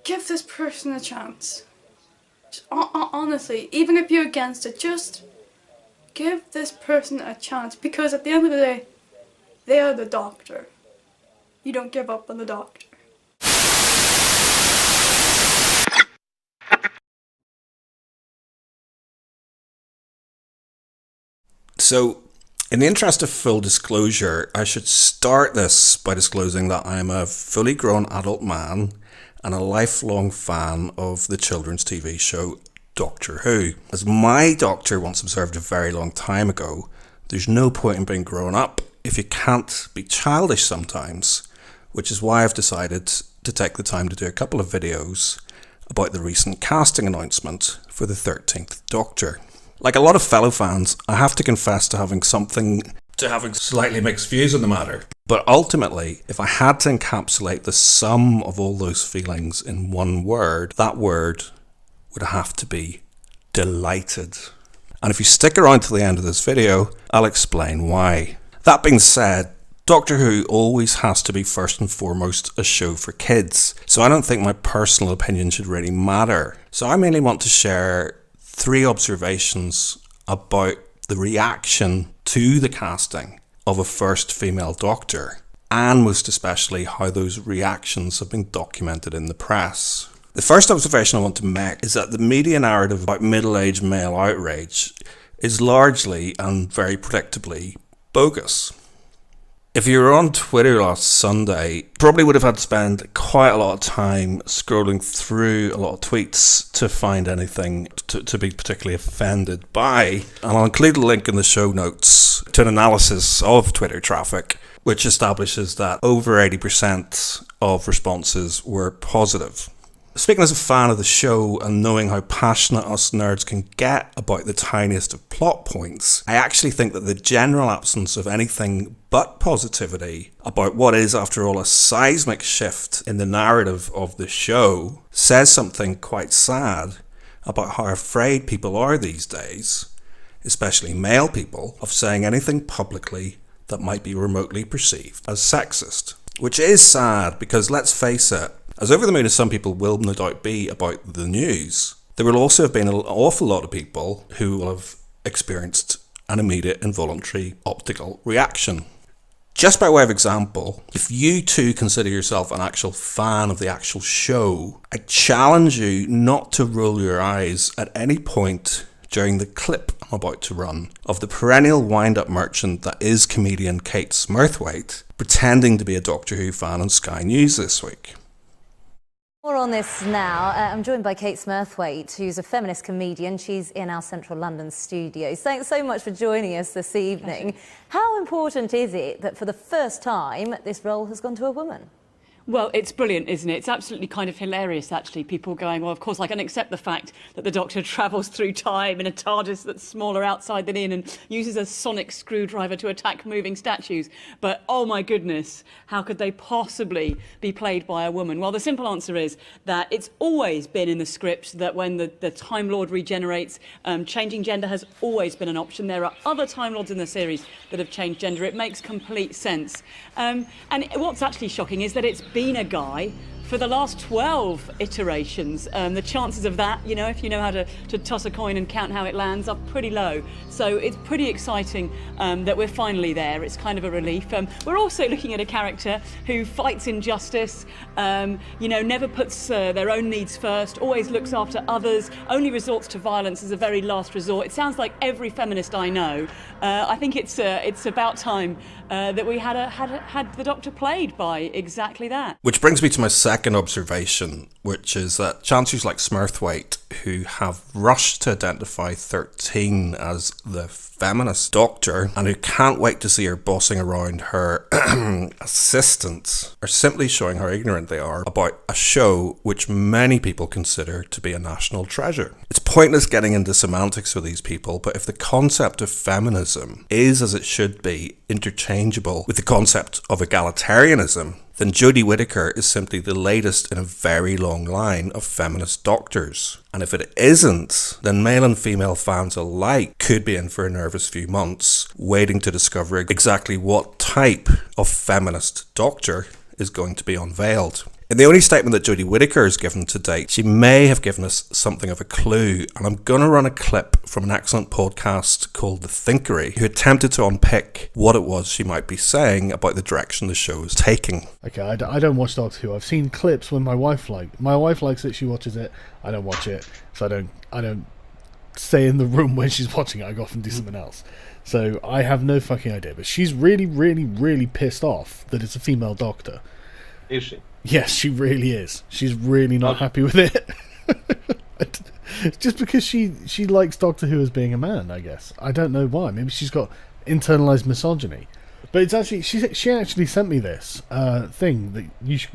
give this person a chance. Just, honestly, even if you're against it, just give this person a chance, because at the end of the day, they are the doctor. You don't give up on the doctor. So, in the interest of full disclosure, I should start this by disclosing that I am a fully grown adult man and a lifelong fan of the children's TV show Doctor Who. As my doctor once observed a very long time ago, there's no point in being grown up if you can't be childish sometimes, which is why I've decided to take the time to do a couple of videos about the recent casting announcement for the 13th Doctor. Like a lot of fellow fans, I have to confess to having slightly mixed views on the matter. But ultimately, if I had to encapsulate the sum of all those feelings in one word, that word would have to be delighted. And if you stick around to the end of this video, I'll explain why. That being said, Doctor Who always has to be first and foremost a show for kids, so I don't think my personal opinion should really matter. So I mainly want to share 3 observations about the reaction to the casting of a first female Doctor, and most especially how those reactions have been documented in the press. The first observation I want to make is that the media narrative about middle-aged male outrage is largely and very predictably bogus. If you were on Twitter last Sunday, you probably would have had to spend quite a lot of time scrolling through a lot of tweets to find anything to be particularly offended by. And I'll include a link in the show notes to an analysis of Twitter traffic, which establishes that over 80% of responses were positive. Speaking as a fan of the show and knowing how passionate us nerds can get about the tiniest of plot points, I actually think that the general absence of anything but positivity about what is, after all, a seismic shift in the narrative of the show says something quite sad about how afraid people are these days, especially male people, of saying anything publicly that might be remotely perceived as sexist. Which is sad because, let's face it, as over the moon as some people will no doubt be about the news, there will also have been an awful lot of people who will have experienced an immediate involuntary optical reaction. Just by way of example, if you too consider yourself an actual fan of the actual show, I challenge you not to roll your eyes at any point during the clip I'm about to run of the perennial wind-up merchant that is comedian Kate Smurthwaite pretending to be a Doctor Who fan on Sky News this week. More on this now. I'm joined by Kate Smurthwaite, who's a feminist comedian. She's in our central London studios. Thanks so much for joining us this evening. How important is it that for the first time this role has gone to a woman? Well, it's brilliant, isn't it? It's absolutely kind of hilarious, actually. People going, well, of course, I can accept the fact that the Doctor travels through time in a TARDIS that's smaller outside than in and uses a sonic screwdriver to attack moving statues. But, oh my goodness, how could they possibly be played by a woman? Well, the simple answer is that it's always been in the script that when the Time Lord regenerates, changing gender has always been an option. There are other Time Lords in the series that have changed gender. It makes complete sense. And what's actually shocking is that it's been a guy for the last 12 iterations. The chances of that, you know, if you know how to toss a coin and count how it lands, are pretty low. So it's pretty exciting that we're finally there. It's kind of a relief. We're also looking at a character who fights injustice, you know, never puts their own needs first, always looks after others, only resorts to violence as a very last resort. It sounds like every feminist I know. I think it's about time that we had the Doctor played by exactly that. Which brings me to my second observation, which is that chancellors like Smurthwaite, who have rushed to identify 13 as the feminist Doctor and who can't wait to see her bossing around her assistants, are simply showing how ignorant they are about a show which many people consider to be a national treasure. It's pointless getting into semantics with these people, but if the concept of feminism is, as it should be, interchangeable with the concept of egalitarianism, then Jodie Whittaker is simply the latest in a very long line of feminist doctors. And if it isn't, then male and female fans alike could be in for a nervous few months, waiting to discover exactly what type of feminist doctor is going to be unveiled. In the only statement that Jodie Whittaker has given to date, she may have given us something of a clue, and I'm going to run a clip from an excellent podcast called The Thinkery, who attempted to unpick what it was she might be saying about the direction the show is taking. Okay, I don't watch Doctor Who. I've seen clips when my wife likes it, she watches it, I don't watch it, so I don't stay in the room when she's watching it, I go off and do something else. So I have no fucking idea, but she's really, really, really pissed off that it's a female Doctor. Is she? Yes, she really is. She's really not happy with it. Just because she likes Doctor Who as being a man, I guess. I don't know why. Maybe she's got internalized misogyny. But it's actually she actually sent me this thing that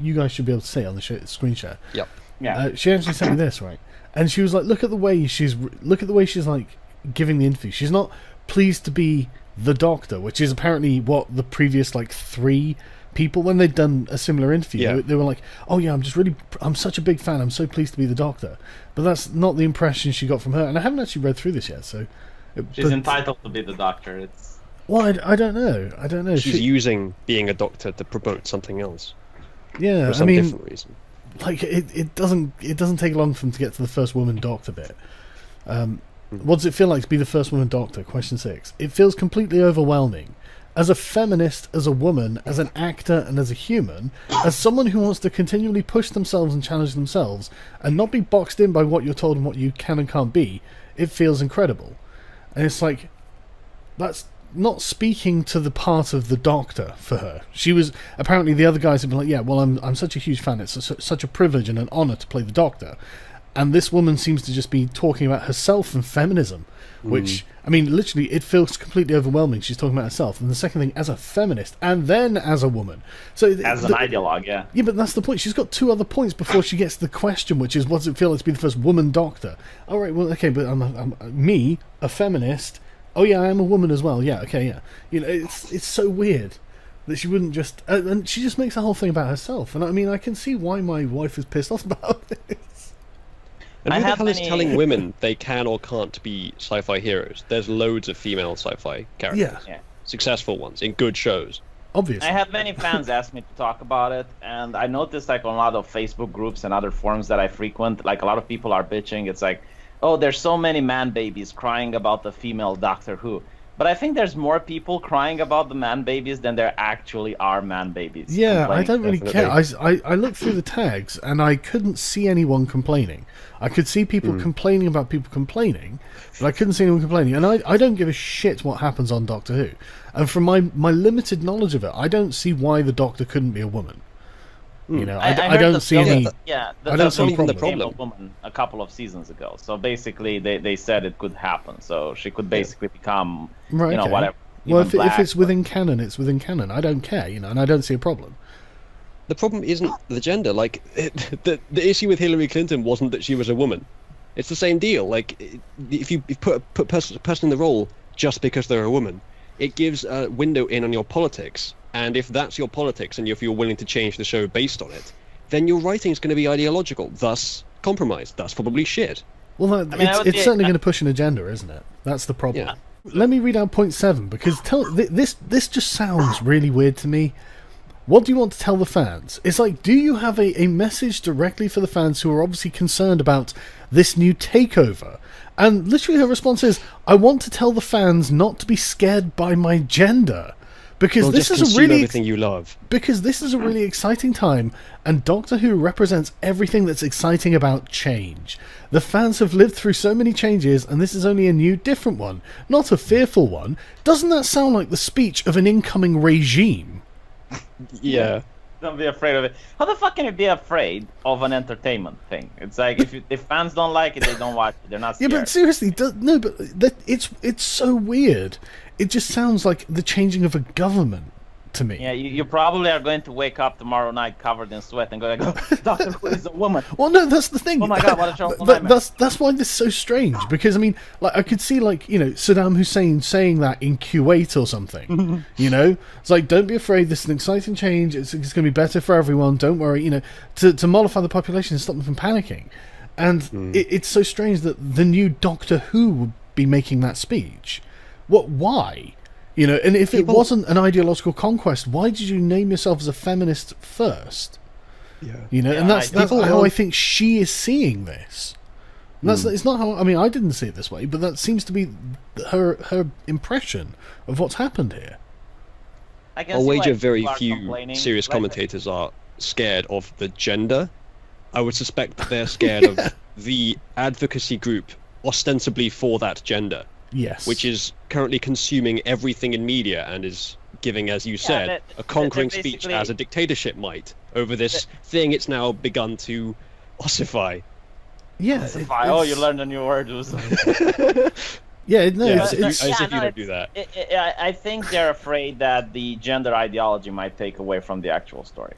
you guys should be able to see on the screen share. Yep. Yeah. She actually sent me this, right? And she was like, look at the way she's like giving the interview. She's not pleased to be the Doctor, which is apparently what the previous like 3 people, when they'd done a similar interview, they were like, oh yeah, I'm such a big fan, I'm so pleased to be the Doctor. But that's not the impression she got from her, and I haven't actually read through this yet, so she's entitled to be the Doctor. Well, I don't know. She's using being a Doctor to promote something else. Yeah, for some different reason. Like it doesn't take long for them to get to the first woman Doctor bit. What does it feel like to be the first woman Doctor? Question 6. It feels completely overwhelming. As a feminist, as a woman, as an actor, and as a human, as someone who wants to continually push themselves and challenge themselves, and not be boxed in by what you're told and what you can and can't be, it feels incredible. And it's like, that's not speaking to the part of the Doctor for her. She was, apparently the other guys have been like, yeah, well, I'm such a huge fan, it's such a privilege and an honour to play the Doctor. And this woman seems to just be talking about herself and feminism, which, I mean, literally, it feels completely overwhelming. She's talking about herself. And the second thing, as a feminist, and then as a woman. So as an ideologue, yeah. Yeah, but that's the point. She's got 2 other points before she gets to the question, which is, what does it feel like to be the first woman Doctor? All right, well, okay, but I'm me, a feminist. Oh, yeah, I am a woman as well. Yeah, okay, yeah. You know, it's so weird that she wouldn't just... and she just makes the whole thing about herself. And I mean, I can see why my wife is pissed off about this. And who the hell is telling women they can or can't be sci-fi heroes? There's loads of female sci-fi characters. Yeah. Successful ones in good shows. Obviously. I have many fans ask me to talk about it, and I noticed like on a lot of Facebook groups and other forums that I frequent, like a lot of people are bitching. It's like, oh, there's so many man babies crying about the female Doctor Who. But I think there's more people crying about the man babies than there actually are man babies. Yeah, I don't really care. I looked through the tags and I couldn't see anyone complaining. I could see people complaining about people complaining, but I couldn't see anyone complaining. And I don't give a shit what happens on Doctor Who. And from my limited knowledge of it, I don't see why the Doctor couldn't be a woman. You know, I don't see any. Yeah, I don't see the problem. A woman a couple of seasons ago, so basically they said it could happen. So she could basically become, whatever. Well, if it's within canon, it's within canon. I don't care, and I don't see a problem. The problem isn't the gender. Like the issue with Hillary Clinton wasn't that she was a woman. It's the same deal. Like if you put a person in the role just because they're a woman, it gives a window in on your politics. And if that's your politics, and if you're willing to change the show based on it, then your writing is going to be ideological, thus compromised, thus probably shit. Well, it's certainly going to push an agenda, isn't it? That's the problem. Yeah. Let me read out point 7, because this just sounds really weird to me. What do you want to tell the fans? It's like, do you have a message directly for the fans who are obviously concerned about this new takeover? And literally her response is, I want to tell the fans not to be scared by my gender. Because this is a really everything you love. Because this is a really exciting time, and Doctor Who represents everything that's exciting about change. The fans have lived through so many changes, and this is only a new, different one, not a fearful one. Doesn't that sound like the speech of an incoming regime? Yeah. Don't be afraid of it. How the fuck can you be afraid of an entertainment thing? It's like if fans don't like it, they don't watch it. They're not scared. Yeah, but seriously, it's so weird. It just sounds like the changing of a government to me. Yeah, you probably are going to wake up tomorrow night covered in sweat and go, Doctor Who is a woman. Well, no, that's the thing. Oh my god, what a terrible But nightmare. that's why this is so strange. Because I mean, like I could see Saddam Hussein saying that in Kuwait or something. It's like, don't be afraid. This is an exciting change. It's going to be better for everyone. Don't worry. To mollify the population and stop them from panicking. And it's so strange that the new Doctor Who would be making that speech. Why? And if it wasn't an ideological conquest, why did you name yourself as a feminist first? Yeah. You know, Yeah, and that's people how I want- think she is seeing this. And that's it's not how, I mean, I didn't see it this way, but that seems to be her impression of what's happened here. I can I'll see why wager very people are few complaining. serious Like, commentators are scared of the gender. I would suspect that they're scared of the advocacy group ostensibly for that gender, Yes. which is currently consuming everything in media and is giving, as you said, that- a conquering that speech basically- as a dictatorship might over this thing it's now begun to ossify. yeah. Oh, you learned a new word. Yeah, no, Yeah, it's, as it's, if you don't do that. I think they're afraid that the gender ideology might take away from the actual story.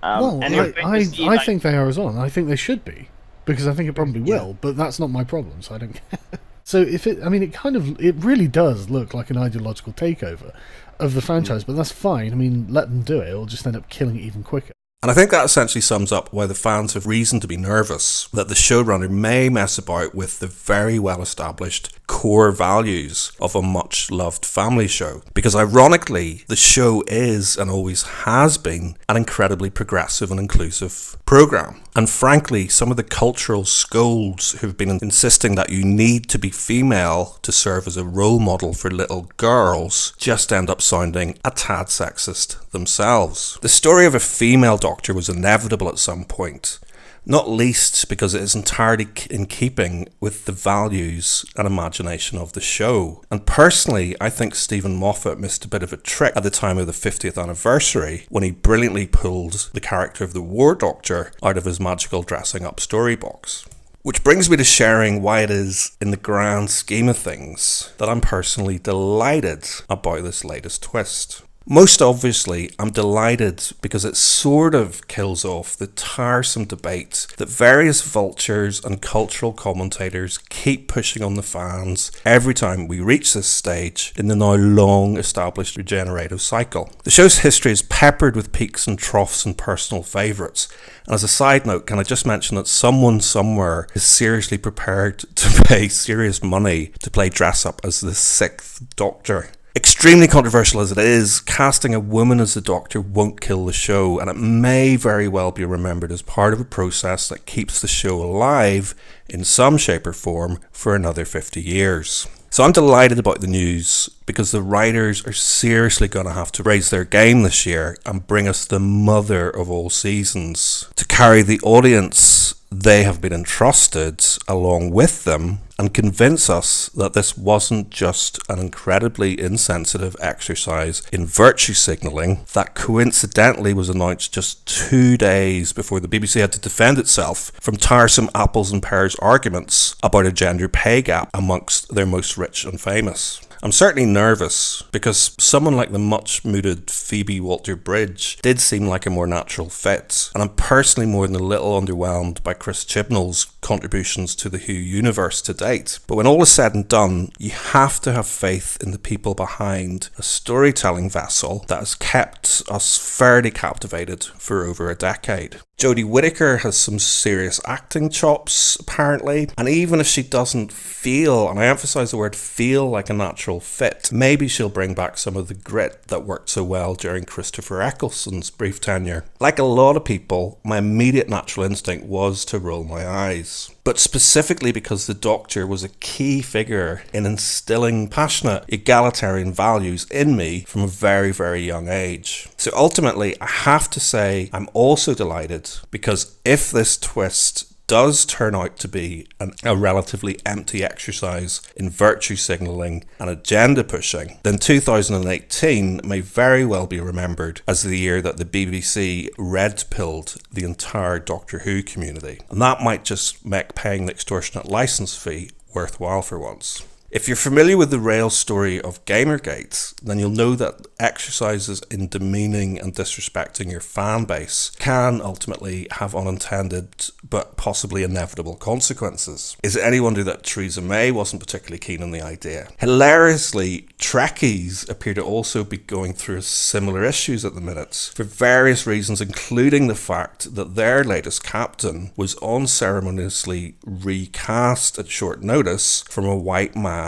well, And you're going I to see, like- think they are as well, and I think they should be, because I think it probably will, but that's not my problem, so I don't care. So if it, I mean, it really does look like an ideological takeover of the franchise, but that's fine. I mean, let them do it. It'll just end up killing it even quicker. And I think that essentially sums up why the fans have reason to be nervous that the showrunner may mess about with the very well-established core values of a much-loved family show. Because ironically, the show is, and always has been, an incredibly progressive and inclusive programme. And frankly, some of the cultural scolds who've been insisting that you need to be female to serve as a role model for little girls just end up sounding a tad sexist themselves. The story of a female doctor was inevitable at some point, not least because it is entirely in keeping with the values and imagination of the show. And personally, I think Stephen Moffat missed a bit of a trick at the time of the 50th anniversary when he brilliantly pulled the character of the War Doctor out of his magical dressing up story box. Which brings me to sharing why it is, in the grand scheme of things, that I'm personally delighted about this latest twist. Most obviously, I'm delighted because it sort of kills off the tiresome debate that various vultures and cultural commentators keep pushing on the fans every time we reach this stage in the now long established regenerative cycle. The show's history is peppered with peaks and troughs and personal favourites. And as a side note, can I just mention that someone somewhere is seriously prepared to pay serious money to play dress up as the 6th Doctor? Extremely controversial as it is, casting a woman as the Doctor won't kill the show, and it may very well be remembered as part of a process that keeps the show alive in some shape or form for another 50 years. So I'm delighted about the news because the writers are seriously going to have to raise their game this year and bring us the mother of all seasons to carry the audience they have been entrusted along with them and convince us that this wasn't just an incredibly insensitive exercise in virtue signalling that coincidentally was announced just 2 days before the BBC had to defend itself from tiresome apples and pears arguments about a gender pay gap amongst their most rich and famous. I'm certainly nervous because someone like the much mooted Phoebe Waller-Bridge did seem like a more natural fit, and I'm personally more than a little underwhelmed by Chris Chibnall's contributions to the Who universe to date. But when all is said and done, you have to have faith in the people behind a storytelling vessel that has kept us fairly captivated for over a decade. Jodie Whittaker has some serious acting chops, apparently, and even if she doesn't feel, and I emphasise the word feel, like a natural fit, maybe she'll bring back some of the grit that worked so well during Christopher Eccleston's brief tenure. Like a lot of people, my immediate natural instinct was to roll my eyes. But specifically because the Doctor was a key figure in instilling passionate egalitarian values in me from a very, very young age. So ultimately, I have to say I'm also delighted because if this twist does turn out to be a relatively empty exercise in virtue signalling and agenda pushing, then 2018 may very well be remembered as the year that the BBC red-pilled the entire Doctor Who community. And that might just make paying the extortionate licence fee worthwhile for once. If you're familiar with the rail story of Gamergate, then you'll know that exercises in demeaning and disrespecting your fan base can ultimately have unintended but possibly inevitable consequences. Is it any wonder that Theresa May wasn't particularly keen on the idea? Hilariously, Trekkies appear to also be going through similar issues at the minute, for various reasons, including the fact that their latest captain was unceremoniously recast at short notice from a white man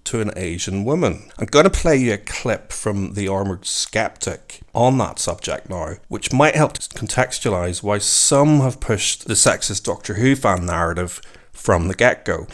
to an Asian woman. I'm going to play you a clip from The Armoured Skeptic on that subject now, which might help to contextualise why some have pushed the sexist Doctor Who fan narrative from the get-go.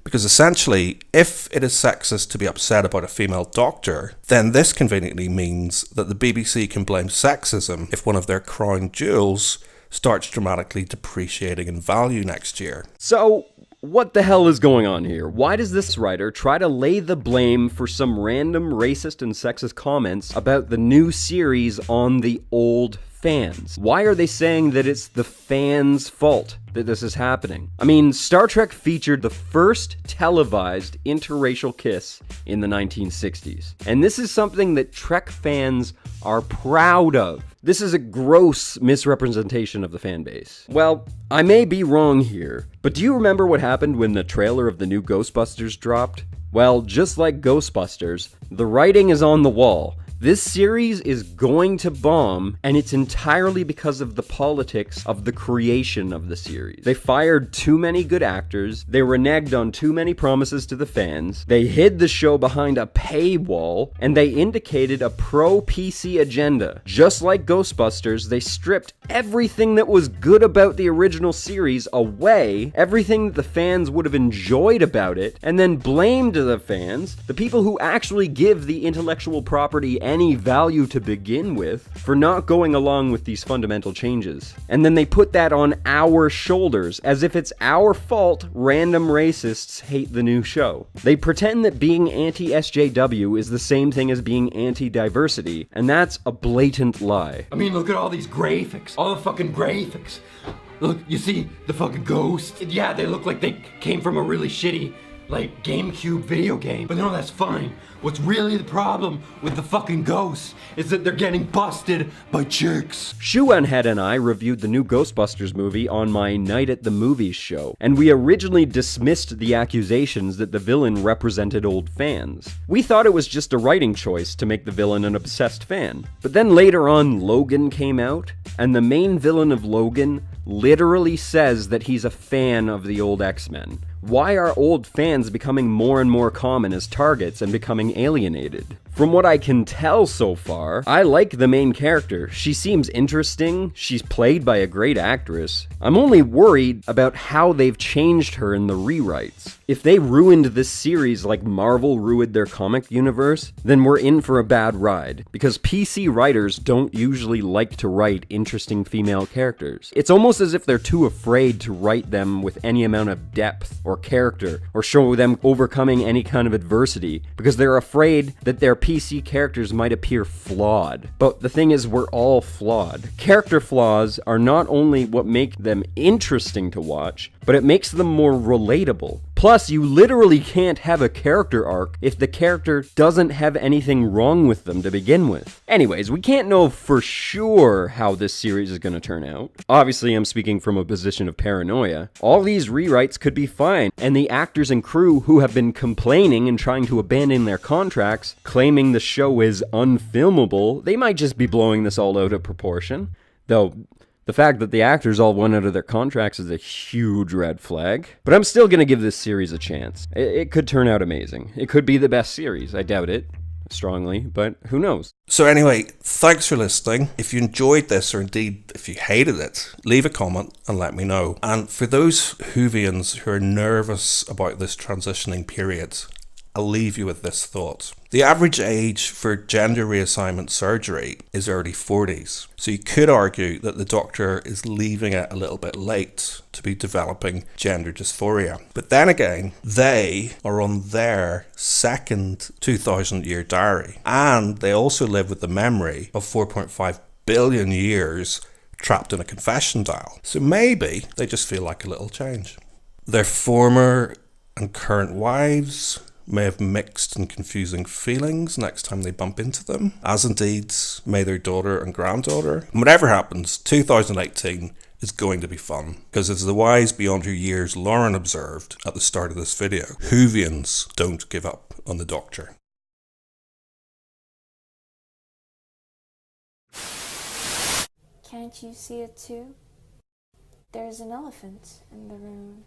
Because essentially, if it is sexist to be upset about a female doctor, then this conveniently means that the BBC can blame sexism if one of their crown jewels starts dramatically depreciating in value next year. So, what the hell is going on here? Why does this writer try to lay the blame for some random racist and sexist comments about the new series on the old fans? Why are they saying that it's the fans' fault that this is happening? I mean, Star Trek featured the first televised interracial kiss in the 1960s. And this is something that Trek fans are proud of. This is a gross misrepresentation of the fan base. Well, I may be wrong here, but do you remember what happened when the trailer of the new Ghostbusters dropped? Well, just like Ghostbusters, the writing is on the wall. This series is going to bomb, and it's entirely because of the politics of the creation of the series. They fired too many good actors, they reneged on too many promises to the fans, they hid the show behind a paywall, and they indicated a pro-PC agenda. Just like Ghostbusters, they stripped everything that was good about the original series away, everything that the fans would have enjoyed about it, and then blamed the fans, the people who actually give the intellectual property any value to begin with, for not going along with these fundamental changes. And then they put that on our shoulders, as if it's our fault random racists hate the new show. They pretend that being anti-SJW is the same thing as being anti-diversity, and that's a blatant lie. I mean, look at all these graphics. All the fucking graphics. Look, you see the fucking ghosts? Yeah, they look like they came from a really shitty, like, GameCube video game. But no, that's fine. What's really the problem with the fucking ghosts is that they're getting busted by chicks. Shuanhead and I reviewed the new Ghostbusters movie on my Night at the Movies show, and we originally dismissed the accusations that the villain represented old fans. We thought it was just a writing choice to make the villain an obsessed fan. But then later on, Logan came out, and the main villain of Logan literally says that he's a fan of the old X-Men. Why are old fans becoming more and more common as targets and becoming alienated? From what I can tell so far, I like the main character. She seems interesting, she's played by a great actress. I'm only worried about how they've changed her in the rewrites. If they ruined this series like Marvel ruined their comic universe, then we're in for a bad ride, because PC writers don't usually like to write interesting female characters. It's almost as if they're too afraid to write them with any amount of depth or character, or show them overcoming any kind of adversity, because they're afraid that their PC characters might appear flawed. But the thing is, we're all flawed. Character flaws are not only what make them interesting to watch, but it makes them more relatable. Plus, you literally can't have a character arc if the character doesn't have anything wrong with them to begin with. Anyways, we can't know for sure how this series is going to turn out. Obviously, I'm speaking from a position of paranoia. All these rewrites could be fine, and the actors and crew who have been complaining and trying to abandon their contracts, claiming the show is unfilmable, they might just be blowing this all out of proportion. Though, the fact that the actors all went out of their contracts is a huge red flag. But I'm still going to give this series a chance. It could turn out amazing. It could be the best series. I doubt it strongly, but who knows? So anyway, thanks for listening. If you enjoyed this, or indeed if you hated it, leave a comment and let me know. And for those Whovians who are nervous about this transitioning period, I'll leave you with this thought. The average age for gender reassignment surgery is early 40s. So you could argue that the Doctor is leaving it a little bit late to be developing gender dysphoria. But then again, they are on their second 2000-year diary. And they also live with the memory of 4.5 billion years trapped in a confession dial. So maybe they just feel like a little change. Their former and current wives may have mixed and confusing feelings next time they bump into them, as indeed may their daughter and granddaughter. And whatever happens, 2018 is going to be fun, because as the wise beyond her years Lauren observed at the start of this video, Whovians don't give up on the Doctor. Can't you see it too? There's an elephant in the room.